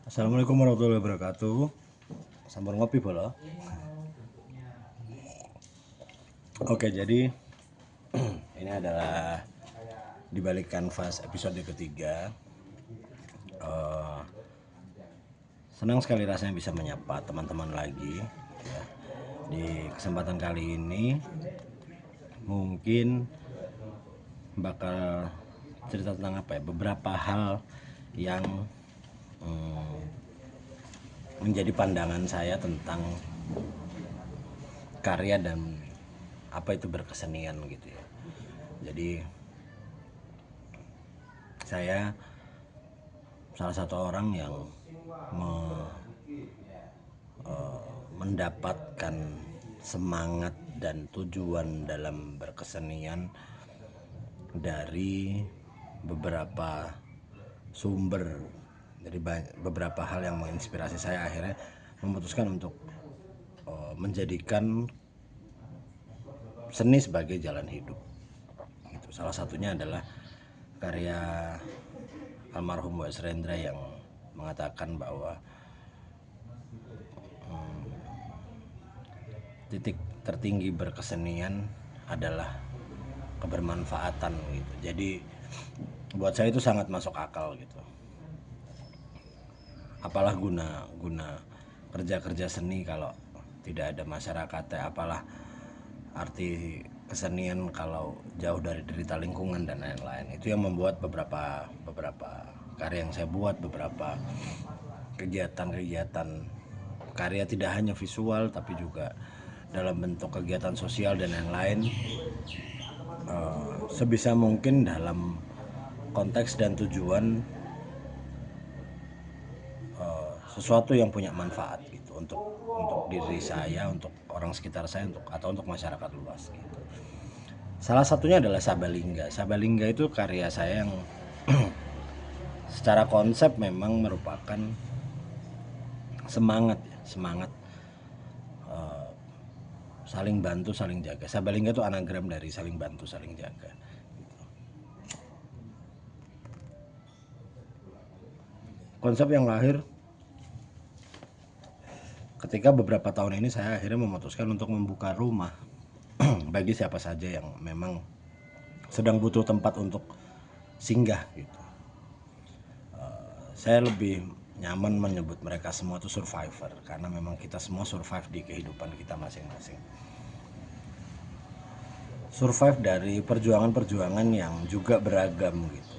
Assalamualaikum warahmatullahi wabarakatuh. Sambil ngopi bola. Oke, jadi ini adalah dibalik kanvas episode ketiga. Senang sekali rasanya bisa menyapa teman-teman lagi. Ya. Di kesempatan kali ini mungkin bakal cerita tentang apa ya? Beberapa hal yang menjadi pandangan saya tentang karya dan apa itu berkesenian gitu ya. Jadi saya salah satu orang yang mendapatkan semangat dan tujuan dalam berkesenian dari beberapa sumber, dari beberapa hal yang menginspirasi saya, akhirnya memutuskan untuk menjadikan seni sebagai jalan hidup. Itu salah satunya adalah karya almarhum Mbak Srendra yang mengatakan bahwa titik tertinggi berkesenian adalah kebermanfaatan gitu. Jadi buat saya itu sangat masuk akal gitu. Apalah guna kerja-kerja seni kalau tidak ada masyarakatnya, apalah arti kesenian kalau jauh dari derita lingkungan dan lain-lain. Itu yang membuat beberapa karya yang saya buat, beberapa kegiatan karya tidak hanya visual tapi juga dalam bentuk kegiatan sosial dan lain-lain, sebisa mungkin dalam konteks dan tujuan sesuatu yang punya manfaat gitu untuk diri saya, untuk orang sekitar saya, atau untuk masyarakat luas gitu. Salah satunya adalah Sabalingga. Sabalingga itu karya saya yang secara konsep memang merupakan semangat saling bantu, saling jaga. Sabalingga itu anagram dari saling bantu, saling jaga. Konsep yang lahir ketika beberapa tahun ini saya akhirnya memutuskan untuk membuka rumah bagi siapa saja yang memang sedang butuh tempat untuk singgah gitu. Saya lebih nyaman menyebut mereka semua itu survivor, karena memang kita semua survive di kehidupan kita masing-masing. Survive dari perjuangan-perjuangan yang juga beragam gitu.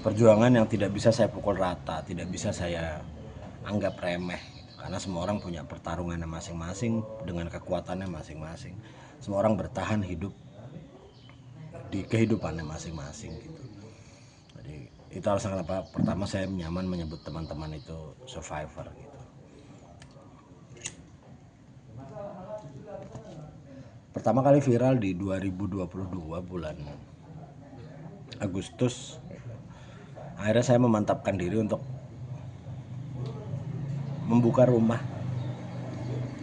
Perjuangan yang tidak bisa saya pukul rata, tidak bisa saya anggap remeh gitu. Karena semua orang punya pertarungannya masing-masing dengan kekuatannya masing-masing. Semua orang bertahan hidup di kehidupannya masing-masing gitu. Jadi itu alasan kenapa pertama saya nyaman menyebut teman-teman itu survivor gitu. Pertama kali viral di 2022 bulan Agustus. Akhirnya saya memantapkan diri untuk membuka rumah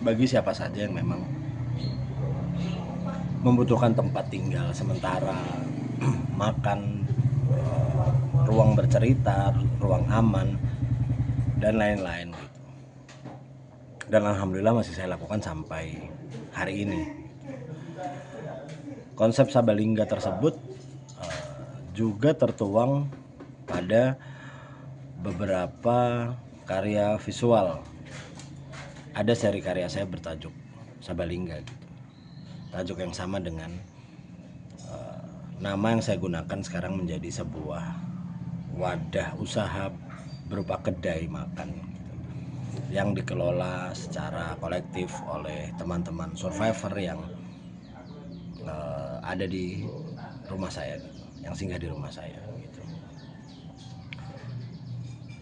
bagi siapa saja yang memang membutuhkan tempat tinggal sementara, makan, ruang bercerita, ruang aman, dan lain-lain gitu. Dan alhamdulillah masih saya lakukan sampai hari ini. Konsep Sabalingga tersebut juga tertuang pada beberapa karya visual. Ada seri karya saya bertajuk Sabalingga gitu. Tajuk yang sama dengan nama yang saya gunakan sekarang menjadi sebuah wadah usaha berupa kedai makan gitu, yang dikelola secara kolektif oleh teman-teman survivor yang ada di rumah saya gitu, yang singgah di rumah saya gitu.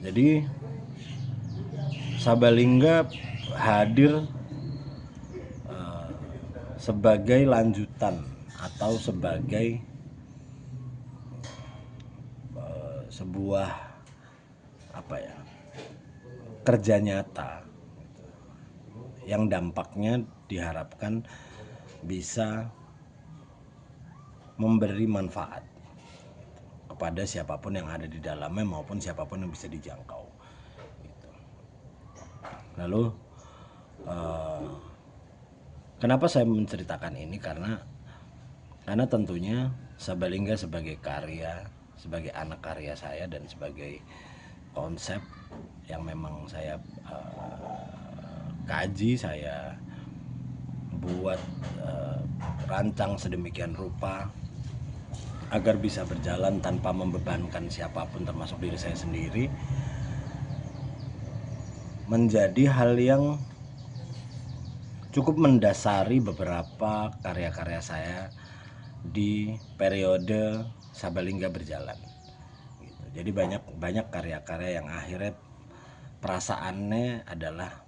Jadi Sabalingga hadir sebagai lanjutan atau sebagai sebuah apa ya, kerja nyata yang dampaknya diharapkan bisa memberi manfaat kepada siapapun yang ada di dalamnya maupun siapapun yang bisa dijangkau gitu. Lalu kenapa saya menceritakan ini, karena tentunya Sabalingga sebagai karya, sebagai anak karya saya, dan sebagai konsep yang memang saya kaji, saya buat rancang sedemikian rupa agar bisa berjalan tanpa membebankan siapapun termasuk diri saya sendiri, menjadi hal yang cukup mendasari beberapa karya-karya saya di periode Sabalingga berjalan gitu. Jadi banyak karya-karya yang akhirnya perasaannya adalah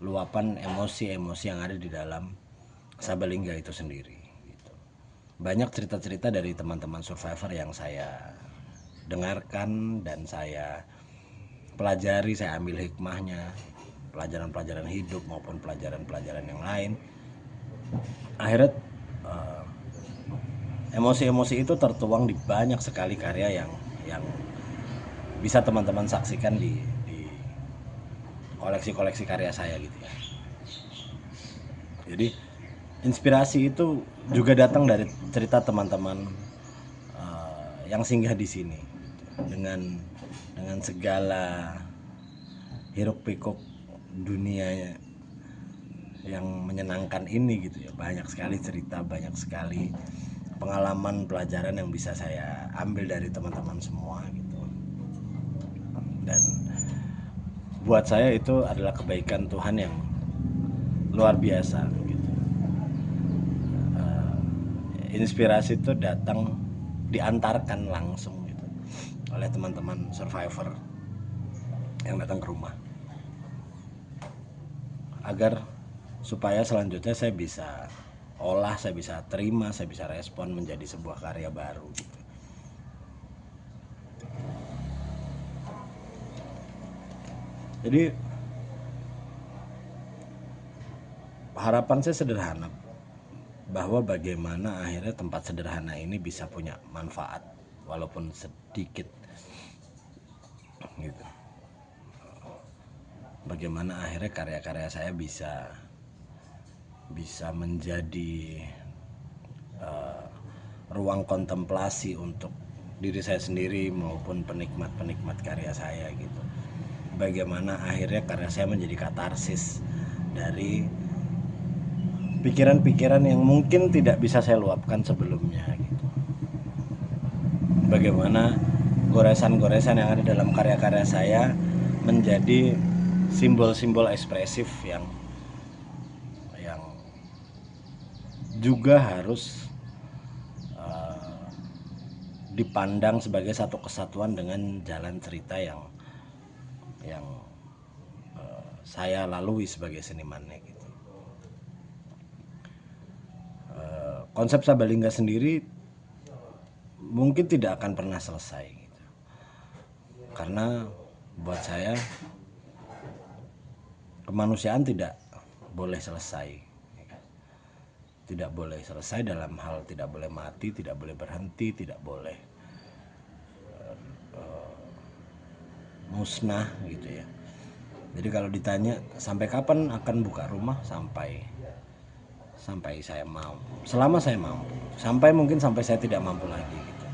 luapan emosi-emosi yang ada di dalam Sabalingga itu sendiri gitu. Banyak cerita-cerita dari teman-teman survivor yang saya dengarkan dan saya pelajari, saya ambil hikmahnya, pelajaran-pelajaran hidup maupun pelajaran-pelajaran yang lain. Akhirnya emosi-emosi itu tertuang di banyak sekali karya yang bisa teman-teman saksikan di koleksi-koleksi karya saya gitu ya. Jadi inspirasi itu juga datang dari cerita teman-teman yang singgah di sini gitu. Dengan segala hiruk pikuk dunia yang menyenangkan ini gitu ya. Banyak sekali cerita, banyak sekali pengalaman, pelajaran yang bisa saya ambil dari teman-teman semua gitu. Dan buat saya itu adalah kebaikan Tuhan yang luar biasa gitu. Inspirasi itu datang, diantarkan langsung gitu oleh teman-teman survivor yang datang ke rumah, agar supaya selanjutnya saya bisa olah, saya bisa terima, saya bisa respon menjadi sebuah karya baru gitu. Jadi harapan saya sederhana, bahwa bagaimana akhirnya tempat sederhana ini bisa punya manfaat walaupun sedikit gitu. Bagaimana akhirnya karya-karya saya bisa menjadi ruang kontemplasi untuk diri saya sendiri maupun penikmat-penikmat karya saya gitu. Bagaimana akhirnya karya saya menjadi katarsis dari pikiran-pikiran yang mungkin tidak bisa saya luapkan sebelumnya gitu. Bagaimana goresan-goresan yang ada dalam karya-karya saya menjadi simbol-simbol ekspresif yang juga harus dipandang sebagai satu kesatuan dengan jalan cerita yang saya lalui sebagai senimannya gitu. Konsep Sabalingga sendiri mungkin tidak akan pernah selesai gitu. Karena buat saya kemanusiaan tidak boleh selesai. Tidak boleh selesai dalam hal tidak boleh mati, tidak boleh berhenti, tidak boleh musnah gitu ya. Jadi kalau ditanya sampai kapan akan buka rumah, sampai saya mau, selama saya mampu, sampai mungkin sampai saya tidak mampu lagi gitu.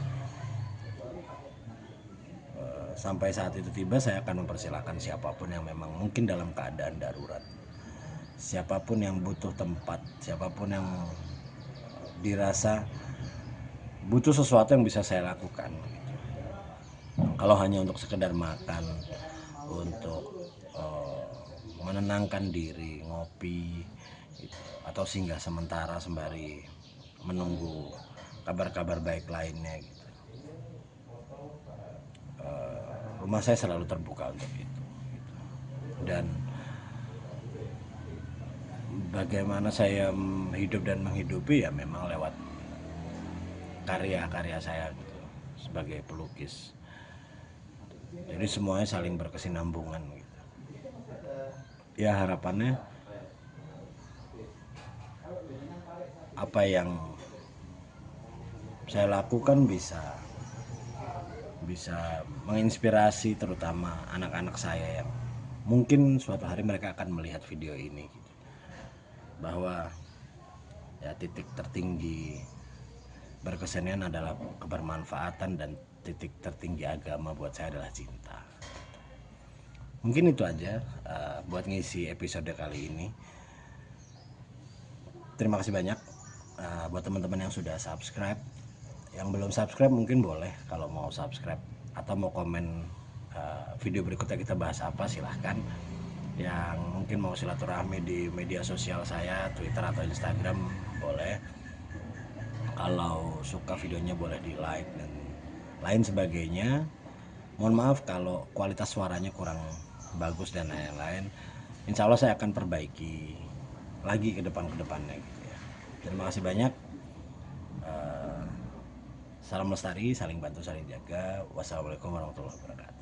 Sampai saat itu tiba, saya akan mempersilahkan siapapun yang memang mungkin dalam keadaan darurat, siapapun yang butuh tempat, siapapun yang dirasa butuh sesuatu yang bisa saya lakukan gitu. Kalau hanya untuk sekedar makan, untuk menenangkan diri, ngopi gitu, atau singgah sementara sembari menunggu kabar-kabar baik lainnya gitu. Rumah saya selalu terbuka untuk itu gitu. Dan bagaimana saya hidup dan menghidupi ya memang lewat karya-karya saya gitu, sebagai pelukis. Jadi semuanya saling berkesinambungan gitu. Ya harapannya apa yang saya lakukan bisa bisa menginspirasi terutama anak-anak saya yang mungkin suatu hari mereka akan melihat video ini gitu. Bahwa ya titik tertinggi berkesenian adalah kebermanfaatan dan titik tertinggi agama buat saya adalah cinta. Mungkin itu aja buat ngisi episode kali ini. Terima kasih banyak buat teman-teman yang sudah subscribe. Yang belum subscribe mungkin boleh kalau mau subscribe atau mau komen video berikutnya kita bahas apa, silahkan. Yang mungkin mau silaturahmi di media sosial saya, Twitter atau Instagram, boleh. Kalau suka videonya boleh di like dan lain sebagainya. Mohon maaf kalau kualitas suaranya kurang bagus dan lain-lain. Insya Allah saya akan perbaiki lagi ke depannya gitu ya. Terima kasih banyak. Salam lestari, saling bantu, saling jaga. Wassalamualaikum warahmatullahi wabarakatuh.